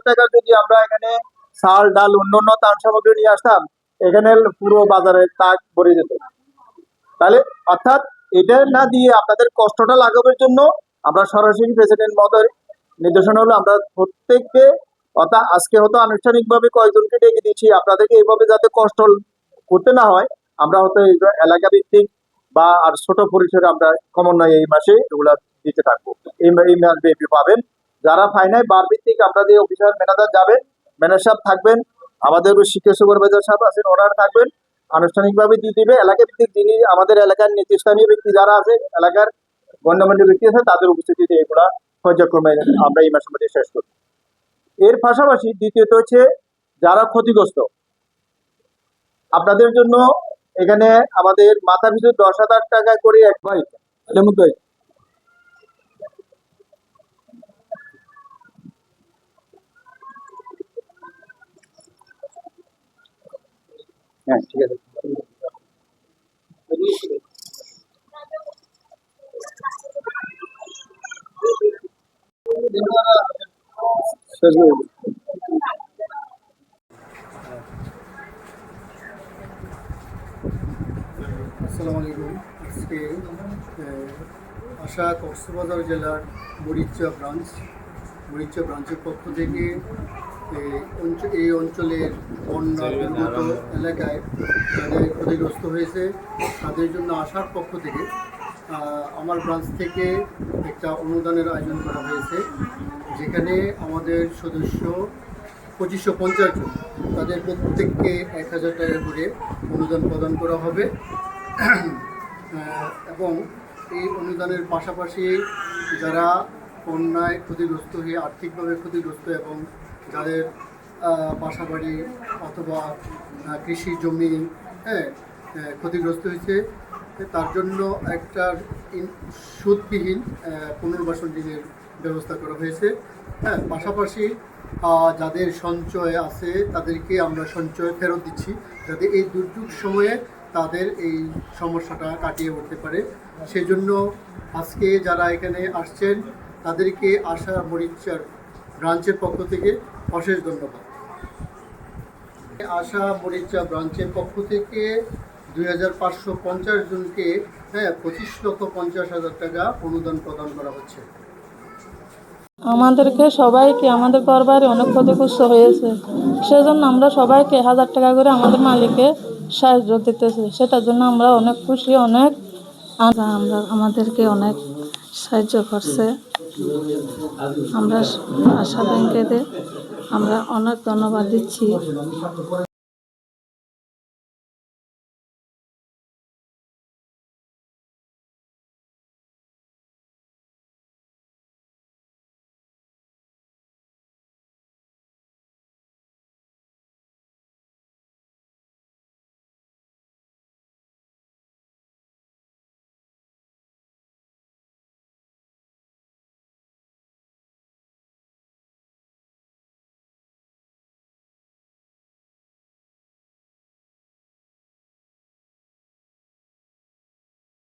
টাকার যদি আমরা এখানে চাল ডাল অন্যান্য ত্রাণ সামগ্রী নিয়ে আসতাম, এখানে পুরো বাজারে তাক ভরে যেত। তাহলে অর্থাৎ এটা না দিয়ে আপনাদের কষ্টটা লাঘবের জন্য আমরা সরাসরি প্রেসিডেন্ট মহোদয়ের নির্দেশনা হলো আমরা প্রত্যেককে, অর্থাৎ আজকে হয়তো আনুষ্ঠানিকভাবে কয়েকজনকে ডেকে দিচ্ছি, আপনাদেরকে এইভাবে যাতে কষ্ট করতে না হয়, আমরা হয়তো এলাকা ভিত্তিক বা আর ছোট পরিসরে আমরা ক্রমান্বয়ে এই মাসে এগুলা দিতে থাকবো। এই মাস ব্যাপী পাবেন। যারা ফাইনাল বার ভিত্তিক আমরা যে অফিসার ম্যানেজার যাবেন, ম্যানেজার সাহেব থাকবেন, আমাদের শিক্ষক সুপারভাইজার সাহেব আছেন, ওনারা থাকবেন, আনুষ্ঠানিকভাবে দিয়ে দিবে। এলাকা ভিত্তিক যিনি আমাদের এলাকার নেতৃস্থানীয় ব্যক্তি যারা আছে, এলাকার গণ্যমান্য ব্যক্তি আছে, তাদের উপস্থিতিতে এগুলা পর্যায়ক্রমে আমরা এই মাসের মধ্যে শেষ করব। এর পাশাপাশি দ্বিতীয়ত হচ্ছে যারা ক্ষতিগ্রস্ত, আপনাদের জন্য এখানে আমাদের মাথা পিছু 10,000 টাকা করে এক ভাই হ্যাঁ ঠিক আছে। আসসালামু আলাইকুম। আজকে আশা কক্সবাজার জেলার মরিচা ব্রাঞ্চের পক্ষ থেকে এই অঞ্চলের বন্যা দুর্গত এলাকায় যাদের ক্ষতিগ্রস্ত হয়েছে তাদের জন্য আশার পক্ষ থেকে আমার ব্রাঞ্চ থেকে একটা অনুদানের আয়োজন করা হয়েছে, যেখানে আমাদের সদস্য 2550 জন, তাদের প্রত্যেককে 1000 টাকা করে অনুদান প্রদান করা হবে। এবং এই অনুদানের পাশাপাশি যারা বন্যায় ক্ষতিগ্রস্ত হয়ে আর্থিকভাবে ক্ষতিগ্রস্ত এবং যাদের বাসাবাড়ি অথবা কৃষি জমি ক্ষতিগ্রস্ত হয়েছে, তার জন্য একটা সুদবিহীন পুনর্বাসন ঋণের ব্যবস্থা করা হয়েছে। পাশাপাশি যাদের সঞ্চয় আছে তাদেরকে আমরা সঞ্চয় ফেরত দিচ্ছি, যাতে এই দুর্যোগ সময়ে তাদের এই সমস্যাটা কাটিয়ে উঠতে পারে। সেজন্য আজকে যারা এখানে আসছেন তাদেরকে আশা মরিচার ব্রাঞ্চের পক্ষ থেকে অশেষ ধন্যবাদ। আশা মরিচা ব্রাঞ্চের পক্ষ থেকে 2550 জনকে 25,50,000 টাকা অনুদান প্রদান করা হচ্ছে। আমাদেরকে সবাইকে আমাদের ঘরবাড়ি অনেক ক্ষতিগ্রস্ত হয়েছে, সেজন্য আমরা সবাইকে 1000 টাকা করে আমাদের মালিককে সাহায্য দিতেছে। সেটার জন্য আমরা অনেক খুশি, অনেক আমাদেরকে অনেক সাহায্য করছে। আমরা আশা ব্যাংকেতে আমরা অনেক ধন্যবাদ দিচ্ছি।